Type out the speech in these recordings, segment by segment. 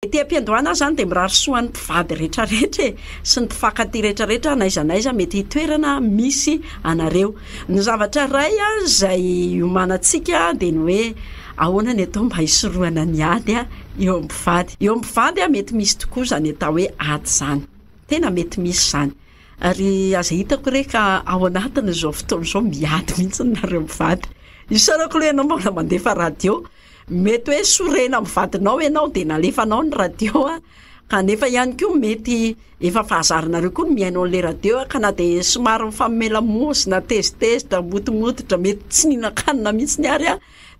Ty ampiandohana zany de mirary soan'ny mpivady rehetrarehetra sy ny mpifankaty rehetrarehetra naiza mety hitoerana misy anareo. Ny zavatra ray zay omanantsika de ny hoe ahoana ny atao mba hisorohana ny ady eo amin'ny mpivady. Eo amin'ny mpivady mety misy tokoa zany atao hoe ady zany. Tena mety misy zany. Ary aza hitako reka ao anatiny zao fotoana zao miady mihitsy nareo mpivady. Isarako le anao mbola mandefa radio. Mety hoe sorena mivadinao ianao de nalefanao ny radio kanefa ihany koa mety efa fahazarinareo koa miainao le radio ka na de somary mifamelamosina tezitezitra motomototra mety tsy ninakanina mihitsy ny ary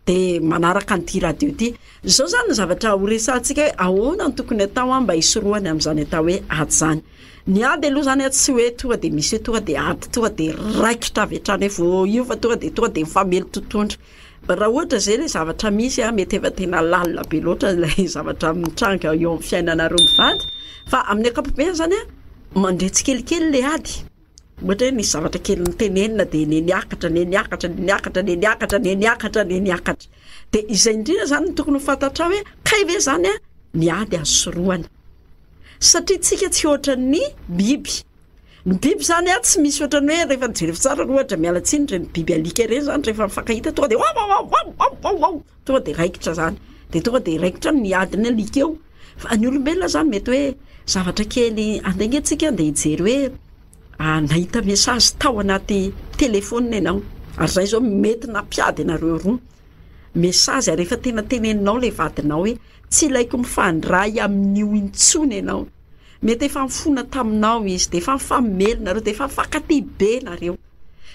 de manaraka an'ity radio ty. Zao zany ny zavatra horesantsika hoe ahoana ny tokony atao mba hisorohany amin'izany atao hoe ady zany. Ny ady aloha zany tsy hoe tonga de misy hoe tonga de ady tonga de raikitra avy hatrany vao io fa tonga de mifamely totoandra. Raha ohatra zay le zavatra misy mety efa tena lalina be loatra ilay zavatra mitranga eo amin'ny fiainanareo mivady fa amin'ny ankapobeny zany mandretsy kelikely le ady. Ohatra hoe misy zavatra kely nitenenina de niakatra de izay indrindra zany ny tokony ho fantatra hoe kay ve zany ny ady azo sorohana satria tsika tsy ohatra ny biby. Ny biby zany tsy misy ohatra ny hoe rehefa nijery tsara ohatra mialatsiny reny biby alika reny zany rehefa mifankahita tonga de tonga de raikitra zany de tonga de raikitra ny adiny alika eo. Fa ny olombelona zany mety hoe zavatra kely andengatsika de hijery hoe nahita message tao anaty telefonina ianao ary zay zao mety nampiady anareo roa message rehefa tena teneninao le vadinao hoe tsy ilaiko mifandray amin'io intsony ianao. Mety efa mifona taminao izy de efa mifamely nareo de efa mifankaty be nareo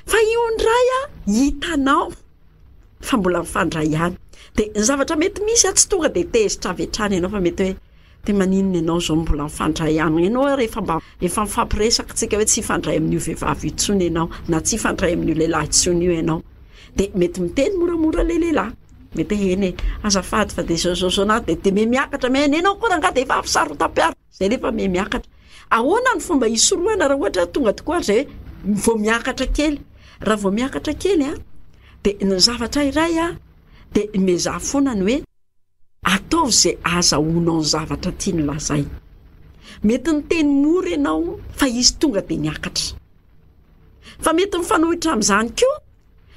fa io ndray hitanao fa mbola mifandray ihany de ny zavatra mety misy tsy tonga de tezitra avy hatrany ianao fa mety hoe te maninona ianao zao mbola mifandray ihany ianao rehefa mba efa mifampiresaka tsika hoe tsy fandray amin'io vehivavy intsony ianao na tsy fandray amin'io lehilahy intsony io ianao de mety miteny moramora le lehilahy mety eny azafady fa de zao na de me miakatra me enao koa nga de efa afsarotapiara zay lefa me miakatra. Ahoana ny fomba hisorohana raha ohatra tonga tokoa zay vao miakatra kely. Raha vao miakatra kely de ny zavatra iray de mezaha foana ny hoe ataovy zay azahoanao ny zavatra tiany lazay. Mety ny teny mora ianao fa izy tonga de niakatra. Fa mety mifanohitra amin'izany koa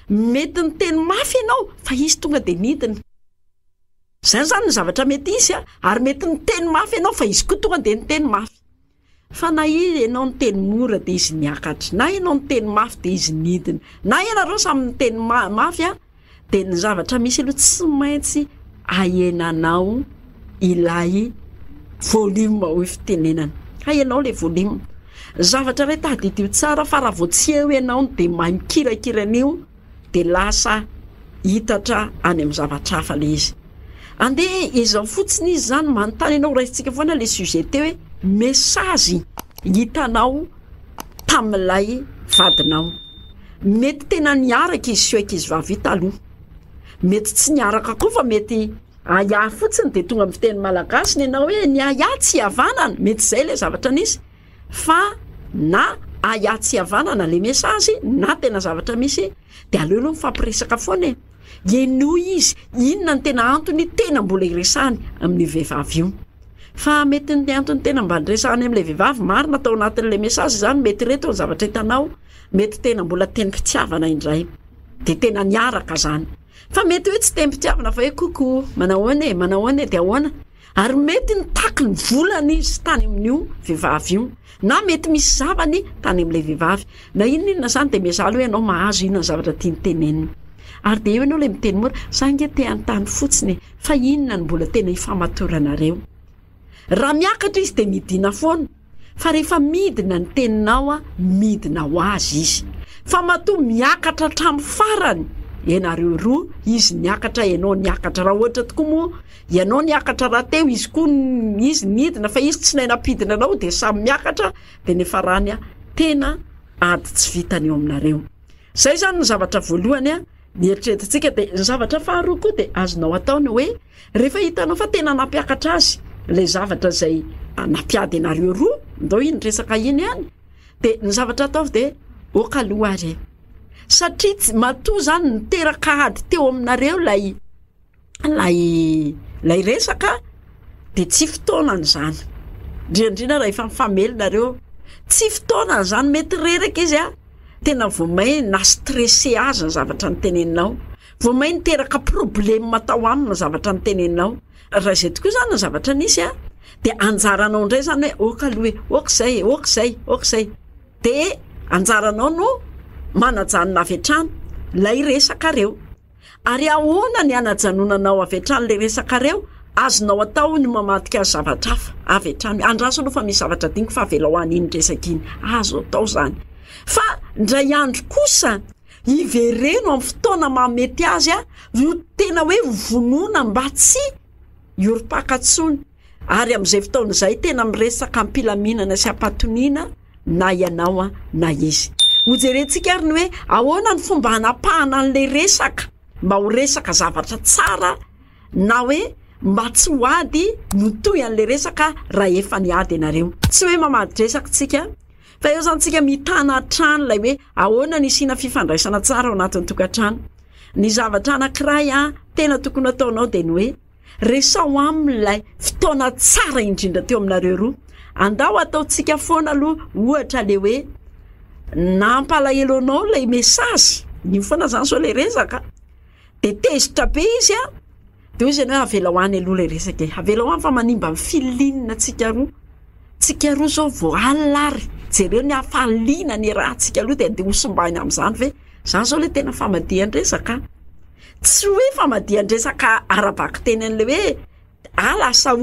mety ny teny mafy ianao fa izy tonga de nidina. Zay zany ny zavatra mety izy ary mety ny teny mafy ianao fa izy koa tonga de ny teny mafy. Fa na ianao ny teny mora de izy niakatra, na ianao ny teny mafy de izy nidina, na ianareo samy ny teny mafy de ny zavatra misy aloha tsy maintsy ahenanao ilay volume ho fitenenana. Hainao le volume. Zavatra ray tadidio tsara fa raha vao tsy eo ianao de mahay mikirakirana de lasa hitatra any amin'ny zavatra hafa le izy. Andeha izao fotsiny izy zany manontany ianao raisitsika foana le sujet teo hoe message hitanao tamin'ilay vadinao. Mety tena niaraka izy sy izy vavy taloha. Mety tsy niaraka koa fa mety aya fotsiny de tonga amin'ny fiteny malagasy ianao hoe ny aya tsy havanana mety zay le zavatra nisy fa na aya tsy havanana le message na tena zavatra misy de aleo aloha mifampiresaka foana eno izy inona ny tena antony tena mbola iresany amin'ny vehivavy io. Fa mety ny antony tena mba niresany amin'le vehivavy marina tao anatin'le message zany mety reto ny zavatra hitanao mety tena mbola tenim-pitiavana indray de tena niaraka zany. Fa mety hoe tsy tenim-pitiavana fa hoe coucou manahoana de ahoana ary mety nitaky ny volany izy tany amin'io vehivavy io na mety misy zavany tany amin'le vehivavy na inona zany de mezaha aloha ianao mahazo inona zavatra tiany tenenina ary de eo ianao le miteny mora sange te antany fotsiny fa inona ny mbola tena ifamatoranareo. Raha miakatra izy de midina foana fa rehefa midina ny teninao midina ho azy izy fa matoa miakatra hatramin'ny farany ianareo roa izy niakatra ianao niakatra raha ohatra tokoa moa ianao niakatra raha teo izy koa izy nidina fa izy tsy nainapidina anao de samy miakatra de nefa rany tena ady tsy vitany eo aminareo. Zay zany ny zavatra voalohany nieritreretintsika de ny zavatra faharoa koa de azonao ataony hoe rehefa hitanao fa tena nampiakatra azy le zavatra zay nampiady anareo roa ndao iny resaka iny ihany de ny zavatra ataovy de okaloha ary satria tsy matoa zany niteraka ady teo aminareo lay resaka de tsy fotoanany zany indrindra raha efa mifamelonareo tsy fotoanany zany mety reraka izy tena vomay na stressé azy ny zavatra nyteneninao vomay niteraka problème tao amina zavatra nyteneninao raha zay tokoa zany ny zavatra nisy de anjaranao ndray zany hoe okzay de anjaranao no manajanona avy hatrany lay resaka reo ary ahoana ny anajanonanao avy hatrany le resaka reo azonao atao ny mamadika zavatra hafa avy hatrany andraso aloha fa misy zavatra dingo fa avela ho any iny resaka iny azo atao zany fa ndray andro kosa ivereno amin'ny fotoana mamety azy io tena hoe vonona mba tsy iorom-pakatsony ary amin'izay fotoana izay tena miresaka ampilaminana sy ampatonina na ianao na izy hojerentsika ary ny hoe ahoana ny fomba hanapahana an'le resaka mba ho resaka zavatra tsara na hoe mba tsy hoady notoy an'le resaka raha efa niady ianareo tsy hoe mamady resaka tsika fa eo zany tsika mitana trano lay hoe ahoana ny sina fifandraisana tsara ao anatin'ny tokantrano ny zavatra anankiray tena tokony ataonao de ny hoe resao amin'ilay fotoana tsara indrindra teo aminareo roa andao ataotsika foana aloha ohatra le hoe nampalahelo anao lay message iny foana zany so le resaka de tezitra be izy de hoe zany hoe avela ho any aloha le resaka avela ho any fa manimba mifilinina tsika roa zao vo alary jereo ny afalina ny raha tsika aloha de andeha hosombany amin'izany ve zany zao le tena famadihan-dresaka tsy hoe famadihan-dresaka arabaky teny an'le hoe alasa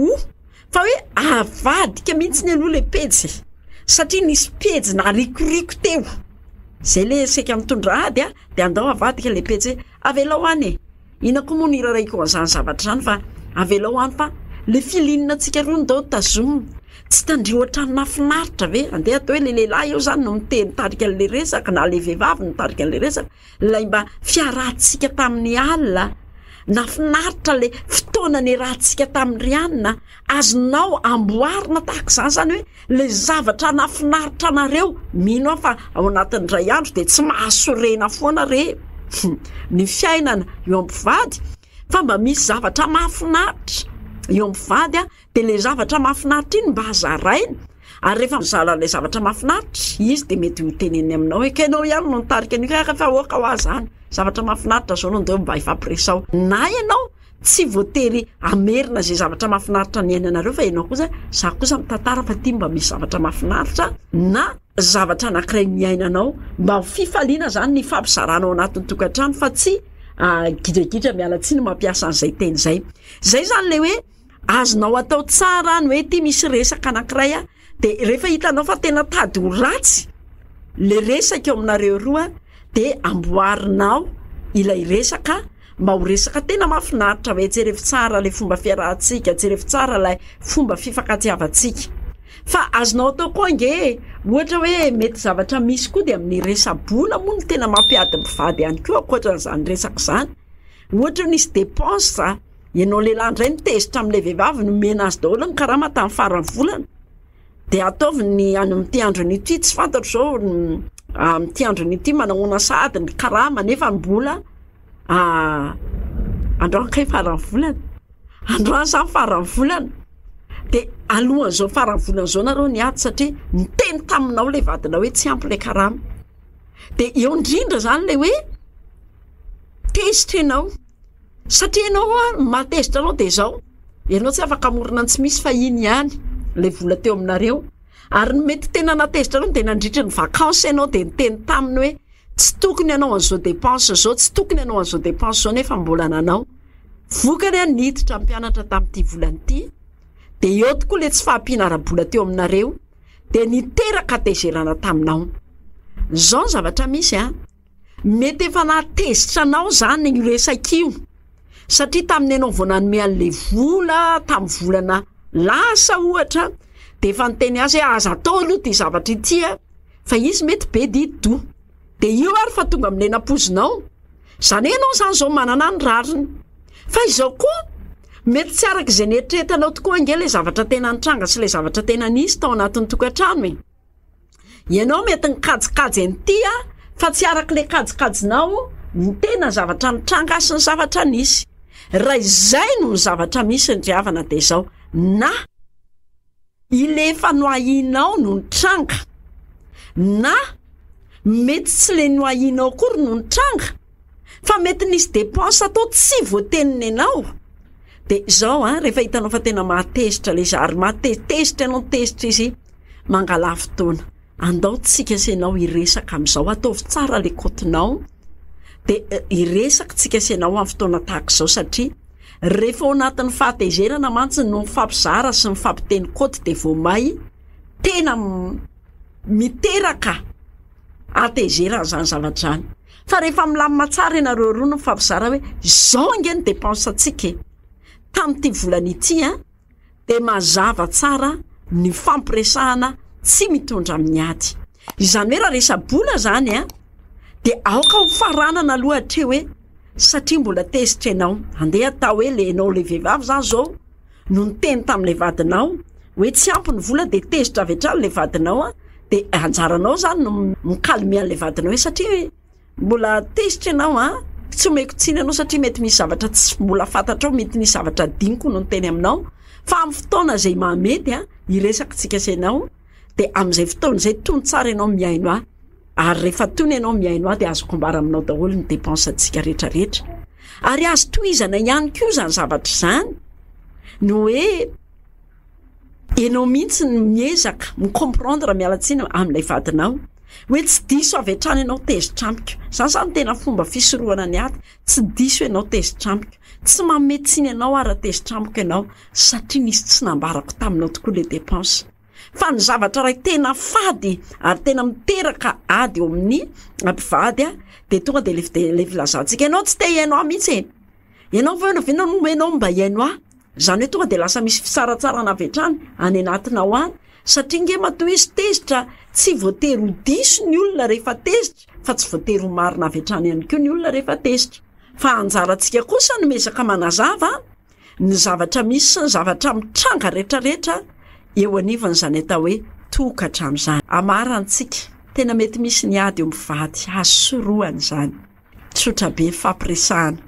fa hoe avadika mihitsy ny aloha le pejy satria nisy pejy na rikoriko teo zay le seka mitondra ady de andao avadika le pejy avela ho any ina koa moa niraraiko an'izany zavatra zany fa avela ho any fa le filinina tsika roa ndao tazomo tsy tandrio ohatrany nafinaritra ve andeha atao hoe le lehilahy eo zany no miteny tarika an'le resaka na le vehivavy no tarika an'le resaka lay mba fiarahantsika tamin'ny alina nafinaritra le fotoana ny rahantsika tamin'ny rianina azonao amboarina tahaka zany hoe le zavatra nafinaritra anareo mino aho fa ao anatin'ny ray andro de tsy mahasorena foana re ny fiainana eo ampivady fa mba misy zavatra mahafinaritra eo ampivady de le zavatra mahafinaritra iny mba hazaraina ary rehefa mizara le zavatra mahafinaritra izy de mety ho teneny aminao hoe kainao ihany no nitarika an'io fa oka ho azany zavatra mahafinaritra zao no ndeo mba ifampiresao na ianao tsy voatery amerina zay zavatra mahafinaritra ny ainanareo fa ianao kosa za kosa mitantara fa ty mba misy zavatra mahafinaritra na zavatra anankiray miainanao mba ho fifaliana zany ny fampizaranao anatin'ny tokantrano fa tsy gidragidra mialatsiny mampiasa an'izay teny zay zany le hoe azonao atao tsara ny hoe ty misy resaka anankiray de rehefa hitanao fa tena tady ho ratsy le resaka eo aminareo roa de amboarinao ilay resaka mba ho resaka tena mahafinaritra hoe jerevy tsara le fomba fiarahantsika jerevy tsara lay fomba fifankatiavantsika fa azonao atao koa nge ohatra hoe mety zavatra misy koa de amin'ny resabola moa no tena mampiady mpivady ihany koa ankoatran'izany resaka zany ohatra nisy dépense ianao lehilahy ndray nitezitra amin'le vehivavy no mena azy daholo ny karama tamin'ny farany volana de ataovy any amin'ity andro nyty tsy fantatro zao amin'ity andro nyty managona sady ny karama nefa ny bola androany kay farany volana androany samy farany volana de alohan'izao farany volana zao nareo niady satria niteny taminao le vadinao hoe tsy ampy le karama de eo indrindra zany le hoe tezitra ianao satria ianao matezitra anao de zao ianao tsy afaka amorona ny tsy misy fa iny ihany le vola teo aminareo ary mety tena natezitra anao de nandritra ny vakansa ianao de niteny taminy hoe tsy tokony ianao an'izao dépense zao tsy tokony ianao an'izao dépense zao nefa mbola nanao vokany a niditra mpianatra tamin'ity volanyity de eo tokoa le tsy fahampianara-bola teo aminareo de niteraka tezerana taminao zao ny zavatra misy mety efa natezitra anao zany ny resak'io satria tamin'ny ianao vao nanome an'le vola tamin'ny volana lasa ohatra de efa niteny azy hoe aza atao aloha ty zavatra ity fa izy mety be dido de io ary fa tonga amin'ny napozinao zany ianao zany zao manana ny rariny fa izao koa mety tsy araka izay nieritreretanao tokoa nge le zavatra tena nitranga sy le zavatra tena nisy tao anatin'ny tokantrano ianao mety nikajikajy an'ity fa tsy araka le kajikajinao ny tena zavatra nitranga sy ny zavatra nisy raha izay no ny zavatra misy ny driavana de zao na ile fanoahinao no nitranga na mety tsy le noahinao kory no nitranga fa mety nisy dépense atao tsy voateniny ianao de zao rehefa hitanao fa tena mahatezitra le zary mahatezitra ianao tezitra izy mangala fotoana andao tsika senao iresaka am'izao ataovy tsara le kotinao de iresaka tsika senao amin'ny fotoana tahaka zao satria rehefa ao anatin'ny fahatezerana mantsy no mifampizara sy mifampiteny koty de voamay tena miteraka atezerana zany zavatra zany fa rehefa milamina tsara ianareo roa no mifampizara hoe zao ange ny dépense atsika tamin'ity volana ity de mazava tsara ny fampiresahana tsy mitondra amin'ny ady izany hoe raha resa-bola zany de aoka ho faranana aloha hatreo hoe satria mbola tezitra ianao andeha atao hoe le anao le vehivavy zany zao no niteny tamin'le vadinao hoe tsy ampy ny vola de tezitra avy hatrany le vadinao de anjaranao zany no mikalme an'le vadinao hoe satria mbola tezitra ianao tsy omeko tsiny ianao satria mety misy zavatra tsy mbola fantatrao mety nisy zavatra diniko no niteny aminao fa amin'ny fotoana zay mahamety iresaka tsika senao de am'izay fotoana zay tony tsara ianao miaino ary rehefa tony ianao miaino de azo kombara aminao daholo ny dépense atsika rehetrarehetra ary azo tohizana ihany koa zany zavatra zany no hoe ianao mihitsy miezaka micomprendre mialatsiny amin'ilay vadinao hoe tsy diso avy hatrany ianao tezitramiko zany tena fomba fisorohana ny ady tsy diso ianao tezitramiko tsy mametsiny ianao ara tezitramiko ianao satria nisy tsy nambarako taminao tokoa le dépense fa ny zavatra ray tena fady ary tena miteraka ady eo amin'ny ampivady de tonga de le filazantsika ianao tsy te ianao mihitsy ianao vena nomenao mba ianao zany hoe tonga de lasa misy fisaratsarana avy hatrany any anatinao any satria nge matoa izy tezitra tsy voatery ho diso ny olona rehefa tezitra fa tsy voatery ho marina avy hatrany ihany koa ny olona rehefa tezitra fa anjarantsika kosa no mezaka manazava ny zavatra misy sy ny zavatra mitranga rehetrarehetra eo anivany zany atao hoe tokatrano zany amarantsika tena mety misy ny ady eo mivady hasoroany zany tsotra be fampiresahana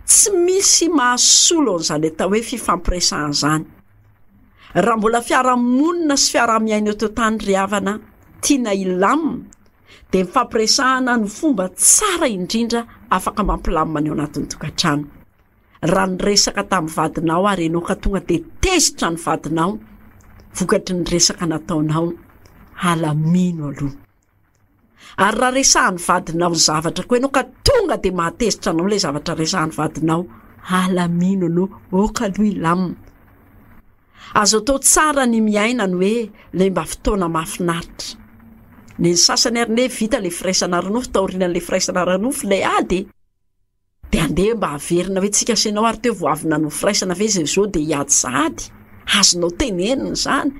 tsy misy mahasolo an'izany atao hoe fifampiresahana zany raha mbola fiarahamonina sy fiaraha-miaina eto tany ry havana tiana ilamina de mifampiresahana ny fomba tsara indrindra afaka mampilamina ny ao anatin'ny tokatrano raha nyresaka tamin'ny vadinao ary ianao ka tonga de tezitra ny vadinao vokatry ny resaka nataonao alamino aloha ary raha resahan'ny vadinao ny zavatra koa ianao ka tonga de mahatezitra anao le zavatra resahan'ny vadinao alamino anao oka aloha ilamina azo atao tsara ny miaina ny hoe le mba fotoana mahafinaritra ny sasany ary ne vita le firaisana ranofo taorianan'le firaisana ranofo le ady de andeha mba haverina hoe tsika senao ary teo voavina no firaisana ve zao de hiady sady azonao tenenina zany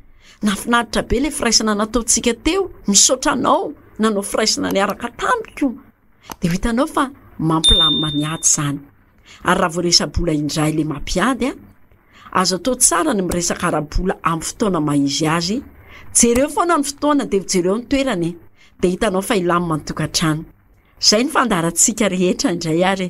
nafinaritra be le firaisana nataontsika teo misotranao nanao firaisana niaraka tamiko de hitanao fa mampilamina ny ady zany ary raha voaresa-bola indray le mampiady azo atao tsara ny miresaka ara-bola amin'ny fotoana maizy azy jereo foana ny fotoana de jereo ny toerany de hitanao fa ilamina ny tokatrano zay ny fandarantsika rehetra indray ary